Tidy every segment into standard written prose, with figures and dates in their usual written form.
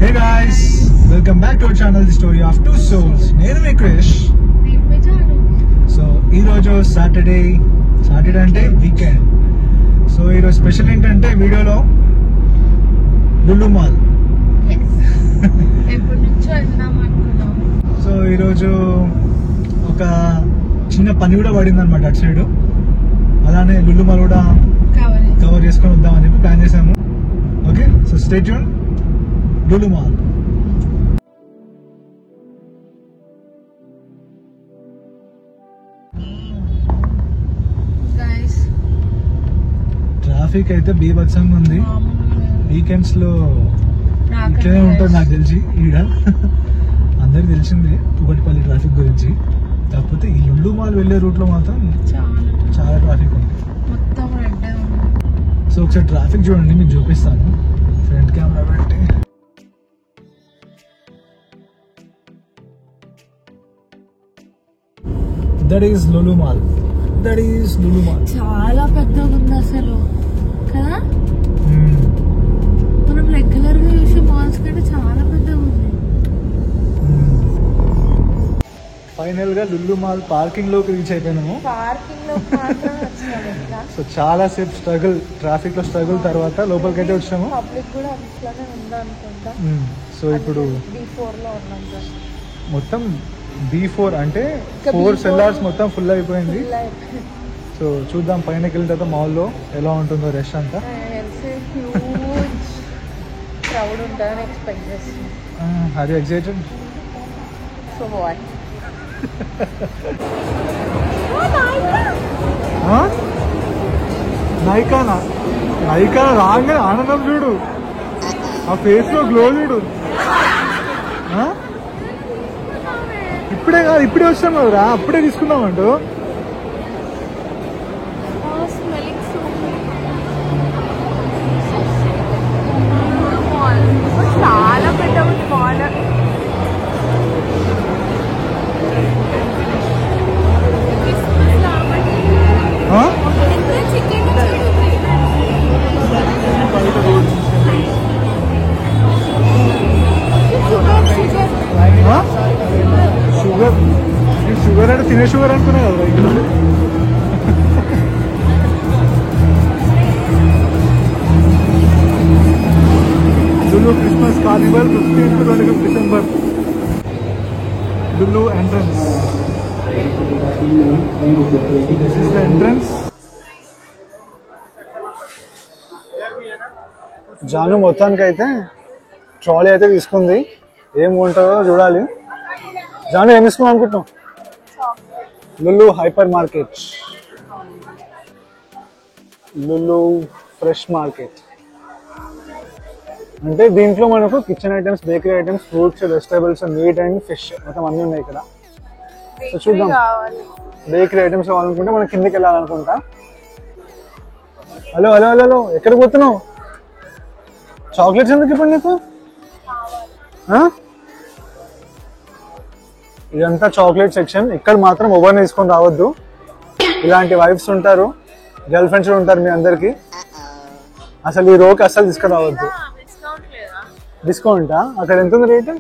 Hey guys, welcome back to our channel, The Story of Two Souls. నేను మీ Krish. So ఈరోజు Saturday అంటే weekend. So ఈరోజు special ఏంటంటే వీడియోలో లులు మాల్. సో ఈరోజు ఒక చిన్న పని కూడా పడింది అనమాట అటు సైడ్. అలానే లులు మాల్ కూడా కవర్ చేసుకొని వద్దామని చెప్పి ప్లాన్ చేసాము. Okay, so stay tune. Lulu mall. Traffic అయితే బీభత్సంగా ఉంది. వీకెండ్స్ లో ఇట్లనే ఉంటుంది నాకు తెలిసి. ఈడ అందరికి తెలిసిందే కూకట్పల్లి ట్రాఫిక్ గురించి. కాకపోతే ఈ లులు మాల్ వెళ్ళే రూట్ లో మాత్రం చాలా ట్రాఫిక్ ఉంది. సో ఒకసారి ట్రాఫిక్ చూడండి, మీకు చూపిస్తాను ఫ్రంట్ కెమెరా పెట్టి. That is Lulu mall. చాలా పెద్దగా ఉంది అసలు కదా. మనం రెగ్యులర్ గా చూసే మాల్స్ కంటే చాలా పెద్దగా ఉంది. ఫైనల్ గా లులు మాల్ పార్కింగ్ లోకి రీచ్ అయిపోయినాము. సో చాలా సేపు స్ట్రగుల్, ట్రాఫిక్ లో స్ట్రగుల్ తర్వాత లోపలికి అయితే వచ్చాము. పబ్లిక్ కూడా అట్లనే ఉందా అనుకుంటా. సో ఇప్పుడు B4 లో ఉన్నాం. మొత్తం B4 అంటే 4 సెల్లార్స్ మొత్తం ఫుల్ అయిపోయింది. సో చూద్దాం పైనకి వెళ్ళిన తర్వాత మాల్లో ఎలా ఉంటుందో రష్ అంతా. క్రౌడ్ ఉంటుందని ఎక్స్పెక్ట్ చేస్తున్నాం. Are you excited? So what? నైకానా రాగానే ఆనందం చూడు, ఆ ఫేస్ లో గ్లో చూడు. ఇప్పుడే కాదు, ఇప్పుడే వచ్చాం కదరా, అప్పుడే తీసుకుందామంటూ. చాలా పెద్ద మాల్. షుగర్ అంటే తినే షుగర్ అనుకున్నా కదా. Lulu Christmas carnival 15 to 25 December. Lulu entrance. This is the entrance. Janu మొత్తానికి అయితే ట్రాలీ అయితే తీసుకుంది. ఏం ఉంటుందో చూడాలి. జాను ఏం తీసుకున్నాం అనుకుంటున్నాం? Lulu hyper market, Lulu fresh market. అంటే దీంట్లో మనకు kitchen items, bakery items, fruits, vegetables, meet and fish మొత్తం అన్నీ ఉన్నాయి ఇక్కడ. సో చూద్దాం. బేకరీ ఐటమ్స్ కావాలనుకుంటే మనం కిందకి వెళ్ళాలనుకుంటా. హలో హలో హలో హలో, ఎక్కడికి పోతున్నావు? చాక్లెట్స్ ఎందుకు ఇప్పుడు నీకు? ఇదంతా చాక్లెట్ సెక్షన్. ఇక్కడ మాత్రం ఎవరిని తీసుకొని రావద్దు. ఇలాంటి వైఫ్స్ ఉంటారు, గర్ల్ ఫ్రెండ్స్ ఉంటారు మీ అందరికి. అసలు ఈ రోకి అసలు తీసుకురావద్దు. డిస్కౌంటా? అక్కడ ఎంత ఉంది రేట్?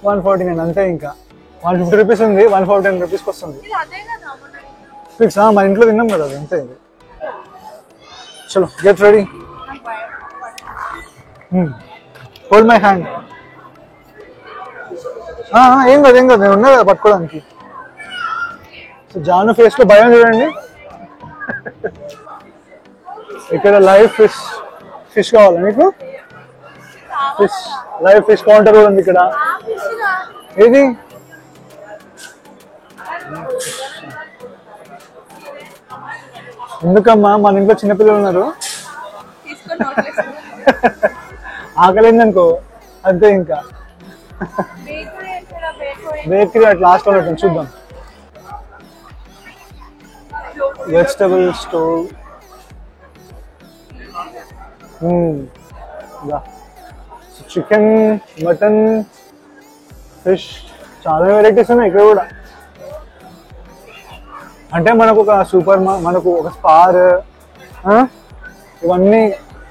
149 అంతే. ఇంకా 150 రూపీస్ ఉంది, 149 రూపీస్కి వస్తుంది. ఫిక్స్. మన ఇంట్లో తిన్నాం కదా, అది అంతే. చలో get ready. Hold my hand. ఏం కాదు నేను ఉన్నా కదా పట్టుకోవడానికి. సో జాను ఫేస్ లో భయం చూడండి. ఇక్కడ లైవ్ ఫిష్ కావాలా నీకు? ఫిష్, లైవ్ ఫిష్ కౌంటర్ కూడా ఉంది ఇక్కడ. ఏది? ఎందుకమ్మా, మన ఇంట్లో చిన్నపిల్లలు ఉన్నారు, ఆకలిందనుకో అంతే. ఇంకా బేకరీ అట్ లాస్ట్ లో పెట్టండి, చూద్దాం. Vegetable store. Chicken, mutton, fish, చాలా వెరైటీస్ ఉన్నాయి ఇక్కడ కూడా. అంటే మనకు ఒక మనకు ఒక స్పార్, ఇవన్నీ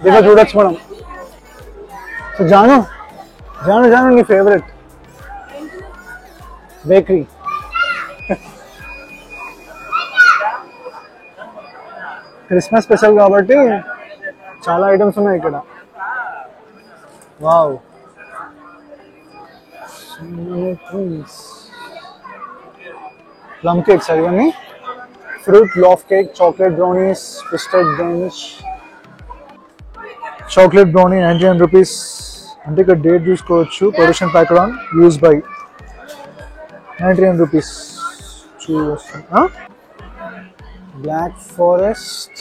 దీంట్లో చూడొచ్చు మనం. సో జాను జాను నీ ఫేవరెట్ బేకరీ. క్రిస్మస్ స్పెషల్ కాబట్టి చాలా ఐటమ్స్ ఉన్నాయి ఇక్కడ. వావ్, ప్లమ్ కేక్స్ అవన్నీ, fruit loaf cake, chocolate brownies, పిస్టర్డ్ బ్రౌనీస్. Chocolate brownie 99 rupees. అంటే ఇక్కడ డేట్ చూసుకోవచ్చు. Production packed on use by 99 rupees. Black forest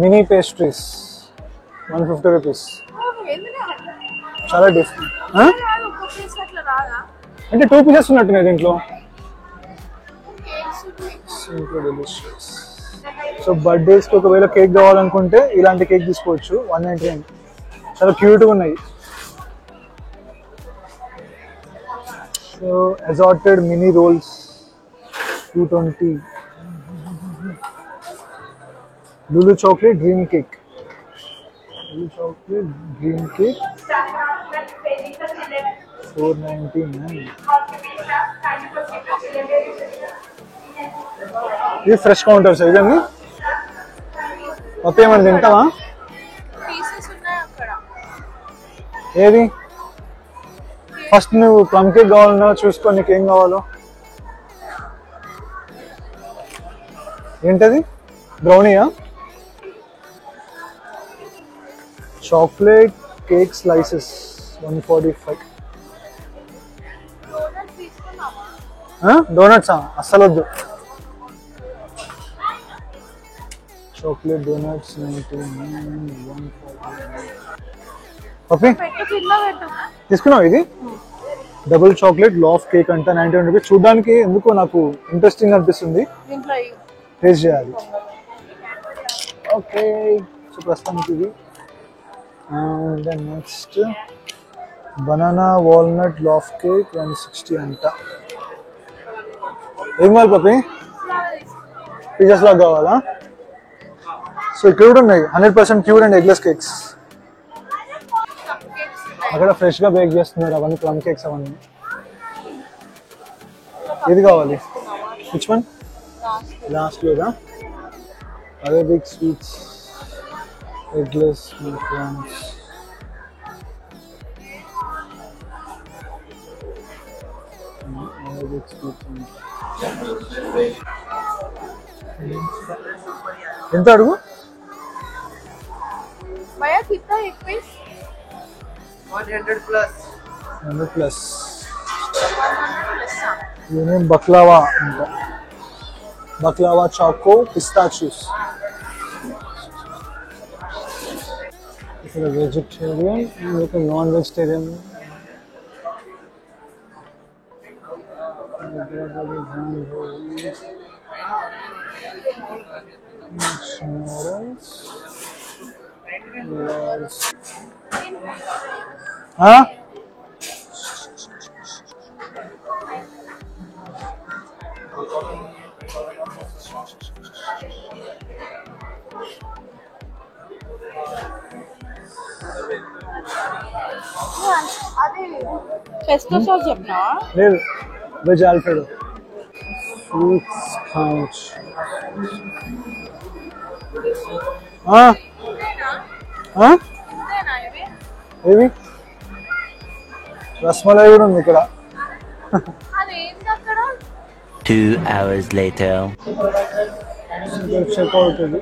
mini pastries 150 rupees. చాలా డిఫరెంట్. అంటే 2 పీసెస్ ఉన్నట్టున్నాయి దీంట్లో. సో బర్త్డేస్కి ఒకవేళ కేక్ కావాలనుకుంటే ఇలాంటి కేక్ తీసుకోవచ్చు. 199. చాలా క్యూట్గా ఉన్నాయి. So assorted mini rolls 220. Lulu chocolate dream cake. Lulu chocolate dream cake 499. ఇది ఫ్రెష్ కౌంటర్స్ ఇదన్నీ. ఓకే, మనం తింటావా? ఏది ఫస్ట్ నువ్వు ప్లమ్ కేక్ కావాలన్నా చూసుకో, నీకు ఏం కావాలో. ఏంటది? బ్రౌనీయా? Chocolate cake slices 145. డోనట్సా? అస్సలు వద్దు. Chocolate donuts 99. ఓకే, తీసుకున్నావు. ఇది డబుల్ చాక్లెట్ లాఫ్ కేక్ అంట 99 రూపీస్. చూడడానికి ఎందుకో నాకు ఇంట్రెస్టింగ్ అనిపిస్తుంది, టేస్ట్ చేయాలి. ఓకే, సో ప్రస్తుతానికి ఇది. And next banana walnut laugh cake 160 అంట. ఏం కావాలి పప్పి? పిజ్జాస్ లాగా కావాలా? సో ఇక్కడ కూడా ఉన్నాయి 100% ప్యూర్ అండ్ ఎగ్లెస్ కేక్స్. అక్కడ ఫ్రెష్గా బేక్ చేస్తున్నారు అవన్నీ ప్లమ్ కేక్స్ అవన్నీ. ఏది కావాలి? Which one? లాస్ట్ లేదా? Arabic sweets eggless France. Arabic sweets ఎంత అడుగు? 100 ప్లస్. ఇదేం బక్లావా అంట. Baklava choco pistachios. ఇక్కడ వెజిటేరియన్, ఇక్కడ నాన్ వెజిటేరియన్. పెస్టో సాస్ చెప్పనా? లేదు, వెజ్ ఆల్ఫ్రెడో. Fruits count. ఏవి? రస్మలై కూడా ఉంది ఇక్కడ. 2 hours later. చెక్ అవుతుంది.